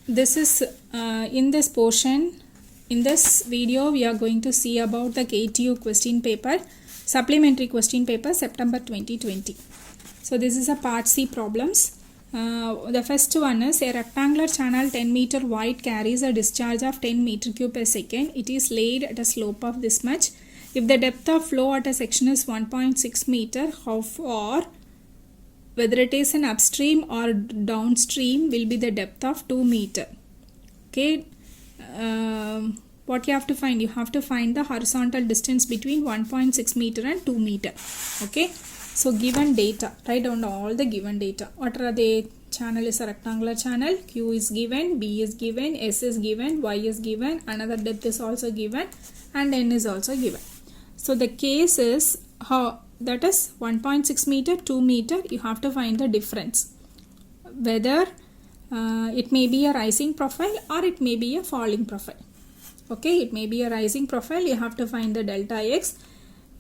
this is in this portion, in this video we are going to see about the KTU question paper, supplementary question paper September 2020. So this is a part C problems. The first one is a rectangular channel 10 meter wide carries a discharge of 10 meter cube per second. It is laid at a slope of this much. If the depth of flow at a section is 1.6 meter, how far, whether it is an upstream or downstream, will be the depth of 2 meter. Okay, what you have to find? You have to find the horizontal distance between 1.6 meter and 2 meter. Okay, so given data, write down all the given data. What are the? Channel is a rectangular channel, Q is given, B is given, S is given, Y is given, another depth is also given, and N is also given. So the case is how, that is 1.6 meter, 2 meter, you have to find the difference. Whether it may be a rising profile or it may be a falling profile. Okay, it may be a rising profile, you have to find the delta x.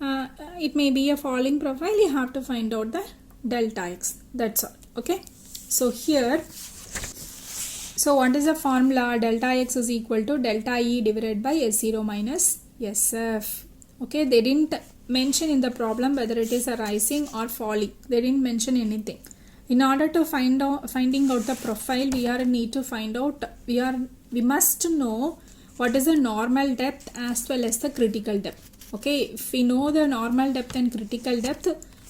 It may be a falling profile, you have to find out the delta x. That's all. Okay, so here, so what is the formula? Delta x is equal to delta E divided by S0 minus SF. Okay, they didn't mention in the problem whether it is a rising or falling. They didn't mention anything. In order to finding out the profile, we must know what is the normal depth as well as the critical depth. Okay, if we know the normal depth and critical depth,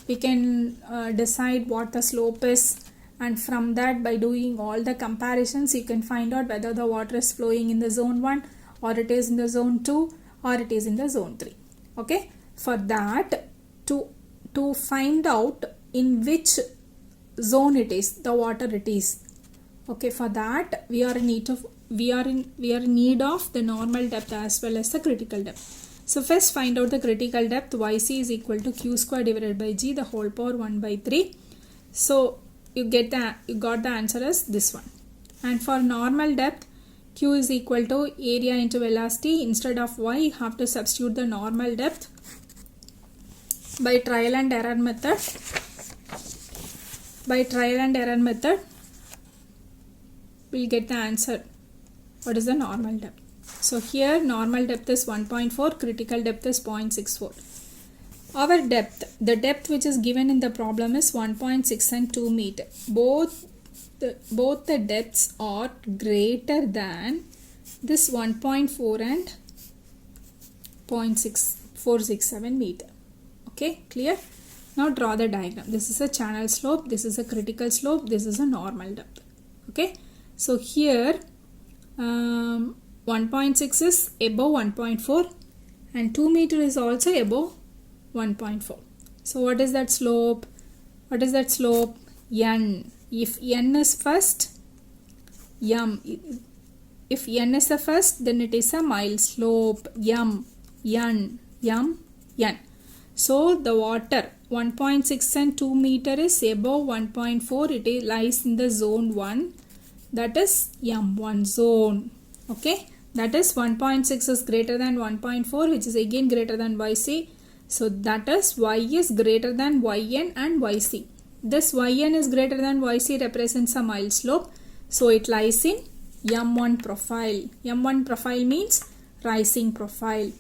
we can decide what the slope is, and from that, by doing all the comparisons, you can find out whether the water is flowing in the zone 1 or it is in the zone 2 or it is in the zone 3. Okay, for that, to find out in which zone it is, the water it is. Okay, for that we are in need of the normal depth as well as the critical depth. So first find out the critical depth. YC is equal to Q square divided by G the whole power 1 by 3. So you got the answer as this one. And for normal depth, Q is equal to area into velocity. Instead of Y, you have to substitute the normal depth by trial and error method. By trial and error method, we'll get the answer. What is the normal depth? So here normal depth is 1.4, critical depth is 0.64. Our depth, the depth which is given in the problem is 1.6 and 2 meter. Both the depths are greater than this 1.4 and 0.6467 meter. Okay, clear? Now draw the diagram. This is a channel slope, this is a critical slope, this is a normal depth. Okay, so here 1.6 is above 1.4 and 2 meter is also above 1.4. So what is that slope? What is that slope? N. If N is first, M. If N is the first, then it is a mild slope. M, N, M, N. So the water 1.6 and 2 meter is above 1.4. It lies in the zone 1. That is M1 zone. Okay. That is 1.6 is greater than 1.4, which is again greater than YC. So that is Y is greater than YN and YC. This YN is greater than YC represents a mild slope. So it lies in M1 profile. M1 profile means rising profile.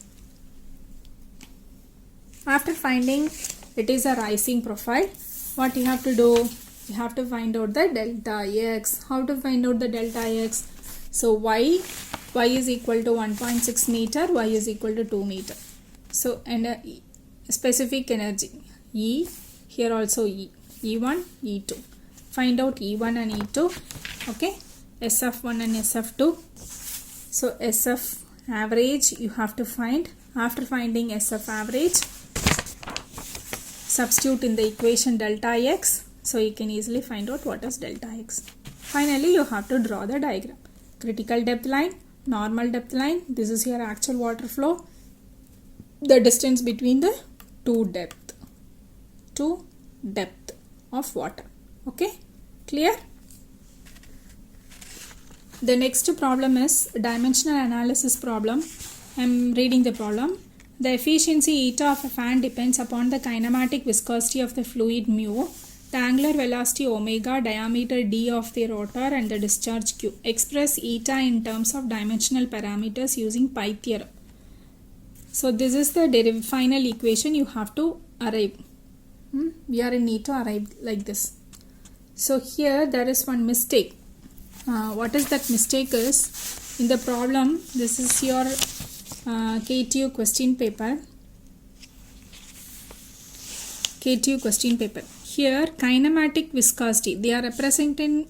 After finding it is a rising profile, what you have to do? You have to find out the delta X. How to find out the delta X? So Y is equal to 1.6 meter, Y is equal to 2 meter. So and specific energy E, here also E, E1, E2. Find out E1 and E2. Okay, SF1 and SF2. So SF average you have to find. After finding SF average, substitute in the equation delta X. So you can easily find out what is delta X. Finally, you have to draw the diagram. Critical depth line, normal depth line. This is your actual water flow. The distance between the two depth of water. Okay, clear? The next problem is dimensional analysis problem. I am reading the problem. The efficiency eta of a fan depends upon the kinematic viscosity of the fluid mu. the angular velocity omega, diameter d of the rotor and the discharge q. Express eta in terms of dimensional parameters using pi theorem. So this is the final equation you have to arrive. We are in need to arrive like this. So here there is one mistake. What is that mistake is, in the problem, this is your KTU question paper. KTU question paper. Here kinematic viscosity, they are representing,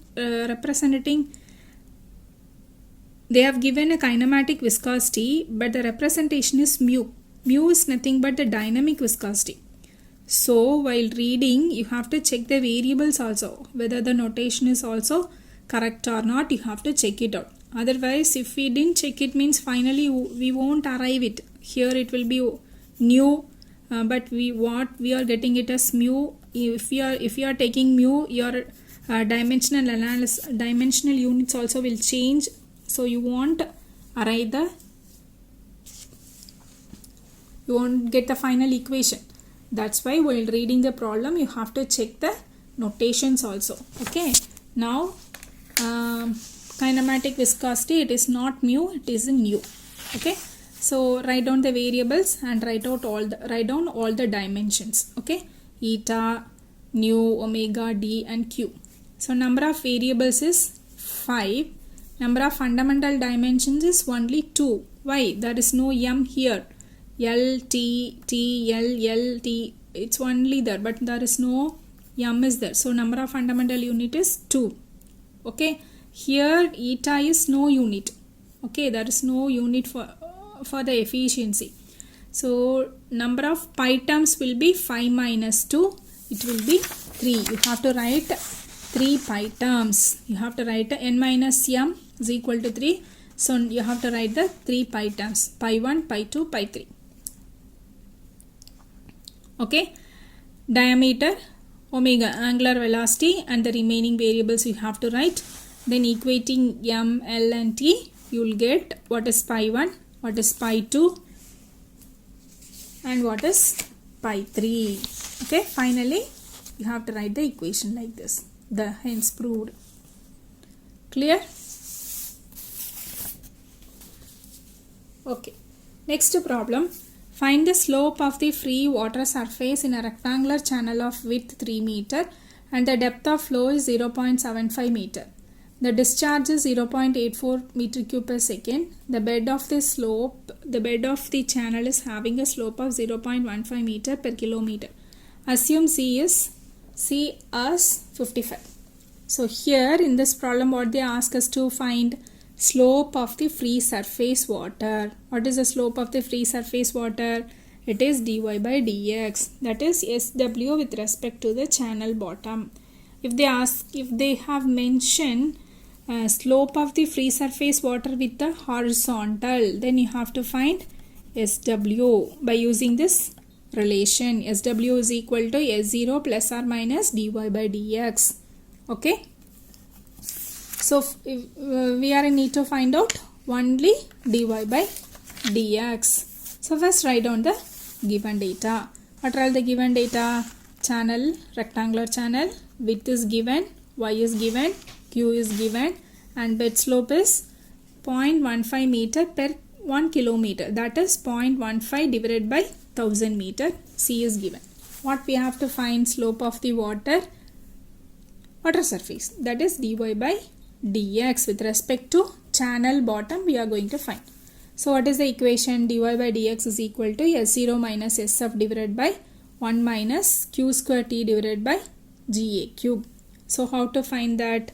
they have given a kinematic viscosity, but the representation is mu. Mu is nothing but the dynamic viscosity. So while reading, you have to check the variables also, whether the notation is also correct or not. You have to check it out. Otherwise, if we didn't check it, means finally we won't arrive it. Here it will be nu, but we are getting it as mu. If you are taking mu, your dimensional units also will change. So you won't arrive you won't get the final equation. That's why while reading the problem, you have to check the notations also. Okay. Now kinematic viscosity, it is not mu, it is in nu. Okay. So write down the variables and write down all the dimensions. Okay. Eta, nu, omega, d and q. So number of variables is 5. Number of fundamental dimensions is only 2. Why? There is no m here. L, T, T, L, T. It's only there, but there is no m is there. So number of fundamental unit is 2. Okay. Here eta is no unit. Okay. There is no unit for the efficiency. So number of pi terms will be 5 minus 2. It will be 3. You have to write 3 pi terms. You have to write n minus m is equal to 3. So you have to write the 3 pi terms. Pi 1, pi 2, pi 3. Okay. Diameter, omega, angular velocity and the remaining variables you have to write. Then equating m, l and t, you will get what is pi 1, what is pi 2 and what is pi 3. Okay. Finally, you have to write the equation like this. The hence proved. Clear? Okay. Next problem. Find the slope of the free water surface in a rectangular channel of width 3 meter and the depth of flow is 0.75 meter. The discharge is 0.84 meter cube per second. The bed of the channel is having a slope of 0.15 meter per kilometer. Assume C as 55. So here in this problem, what they ask us to find slope of the free surface water. What is the slope of the free surface water? It is dy by dx. That is SW with respect to the channel bottom. If they have mentioned slope of the free surface water with the horizontal, then you have to find SW by using this relation. SW is equal to S0 plus or minus dy by dx. Okay. So we are in need to find out only dy by dx. So first write down the given data. What are all the given data? Channel, rectangular channel, width is given, y is given, q is given and bed slope is 0.15 meter per 1 kilometer. That is 0.15 divided by 1000 meter. C is given. What we have to find? Slope of the water surface. That is dy by dx with respect to channel bottom we are going to find. So what is the equation? Dy by dx is equal to S0 minus Sf divided by 1 minus q square t divided by Ga cube. So how to find that?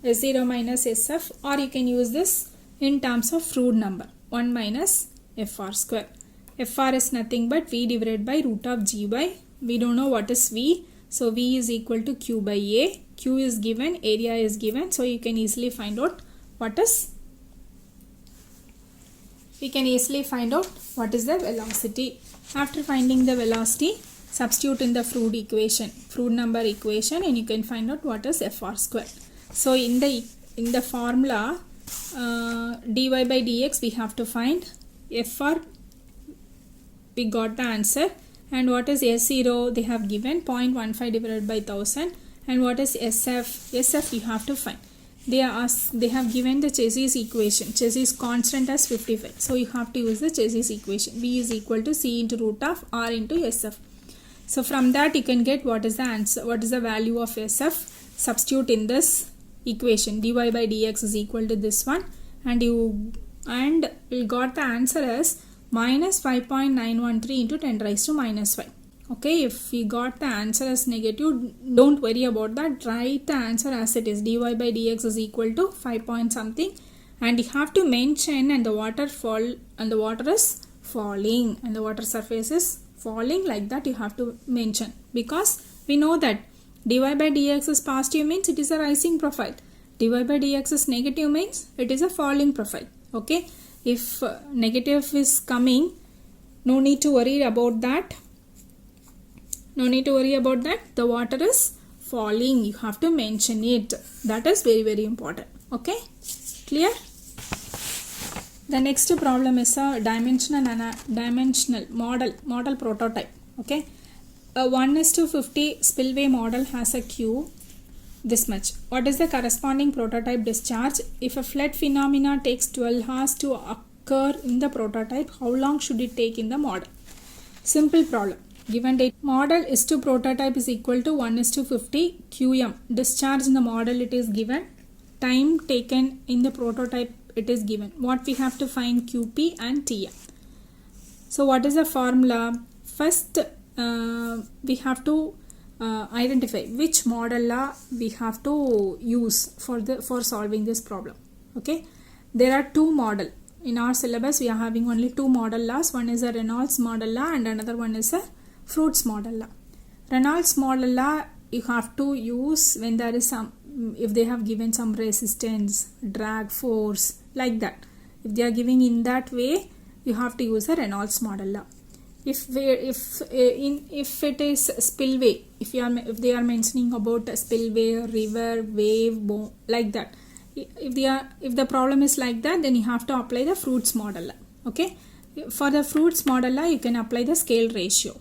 S0 minus Sf, or you can use this in terms of Froude number 1 minus Fr square. Fr is nothing but V divided by root of G by, we don't know what is V. So V is equal to Q by A. Q is given, area is given. So you can easily find out what is the velocity. After finding the velocity, substitute in the Froude equation, Froude number equation, and you can find out what is Fr square. So in the formula dy by dx we have to find Fr, we got the answer. And what is S0? They have given 0.15 divided by 1000. And what is SF? SF you have to find. They have given the Chassis equation. Chassis constant as 55. So you have to use the Chassis equation. V is equal to C into root of R into SF. So from that you can get what is the answer, what is the value of SF. Substitute in this equation. Dy by dx is equal to this one, and you got the answer as minus 5.913 into 10 raised to minus 5. Okay, if you got the answer as negative, don't worry about that. Write the answer as it is. Dy by dx is equal to 5 point something, and you have to mention and the water is falling and the water surface is falling, like that you have to mention, because we know that dy by dx is positive means it is a rising profile. Dy by dx is negative means it is a falling profile. Okay, if negative is coming, no need to worry about that. The water is falling. You have to mention it. That is very, very important. Okay, clear? The next problem is a dimensional model prototype. Okay, a 1:50 spillway model has a Q this much. What is the corresponding prototype discharge? If a flood phenomena takes 12 hours to occur in the prototype, how long should it take in the model? Simple problem. Given date model is to prototype is equal to 1:50 QM. Discharge in the model it is given. Time taken in the prototype it is given. What we have to find? QP and TM. So what is the formula? First we have to identify which model law we have to use for solving this problem. Okay, there are two model in our syllabus. We are having only two model laws. One is a Reynolds model law and another one is a Fruits model law. Reynolds model law you have to use when there is some, if they have given some resistance, drag force, like that. If they are giving in that way, you have to use a Reynolds model law. If it is spillway, if they are mentioning about a spillway, river, wave, like that. If the problem is like that, then you have to apply the Fruits model law. Okay, for the Fruits model law you can apply the scale ratio.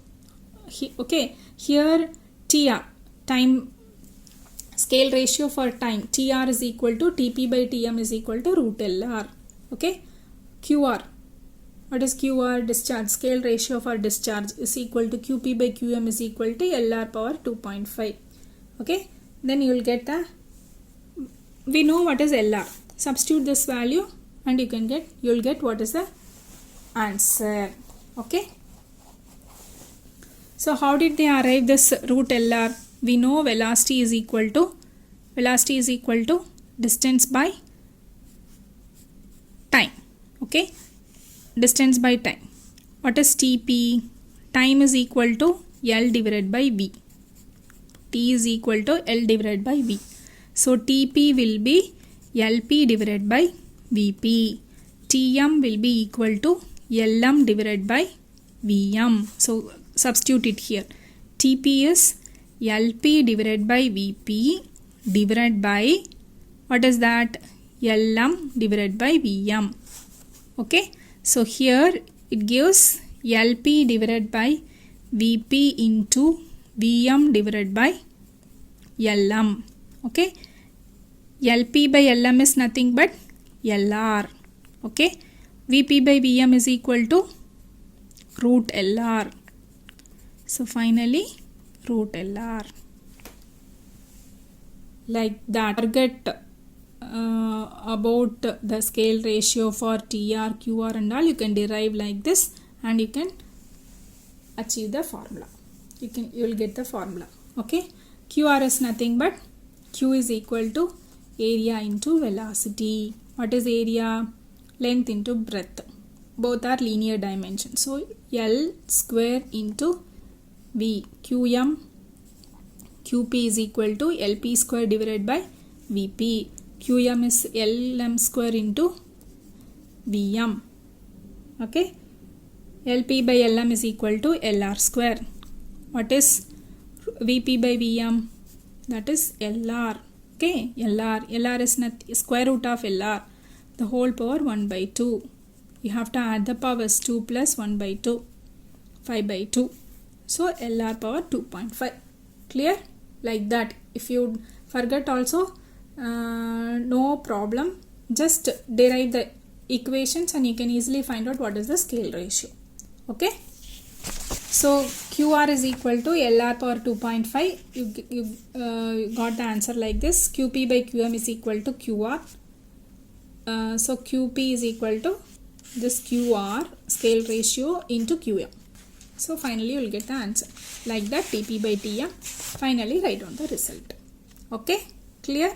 Okay, here TR, time scale ratio for time, TR is equal to TP by TM is equal to root LR. Okay, QR, what is QR? Discharge, scale ratio for discharge is equal to QP by QM is equal to LR power 2.5. Okay, then you will get we know what is LR. Substitute this value and you will get what is the answer. Okay, so how did they arrive this root LR? We know velocity is equal to distance by time. Okay, distance by time. What is TP? Time is equal to L divided by V. T is equal to L divided by V. So TP will be LP divided by VP. TM will be equal to LM divided by VM. So substitute it here. TP is LP divided by VP divided by, what is that? LM divided by VM. Okay, so here it gives LP divided by VP into VM divided by LM. Okay, LP by LM is nothing but LR. Okay, VP by VM is equal to root LR. So finally root LR. Like that. Forget about the scale ratio for TR, QR and all. You can derive like this and you can achieve the formula. You will get the formula. Okay, QR is nothing but Q is equal to area into velocity. What is area? Length into breadth. Both are linear dimensions. So L square into V. QM QP is equal to LP square divided by VP. QM is LM square into VM. Okay, LP by LM is equal to LR square. What is VP by VM? That is LR. Okay, LR is square root of LR, the whole power 1 by 2. You have to add the powers. 2 plus 1 by 2, 5 by 2. So LR power 2.5. Clear? Like that. If you forget also, no problem. Just derive the equations and you can easily find out what is the scale ratio. Okay? So QR is equal to LR power 2.5. You got the answer like this. QP by QM is equal to QR. So QP is equal to this QR scale ratio into QM. So finally you will get the answer. Like that, TP by TM. Finally write down the result. Okay? Clear?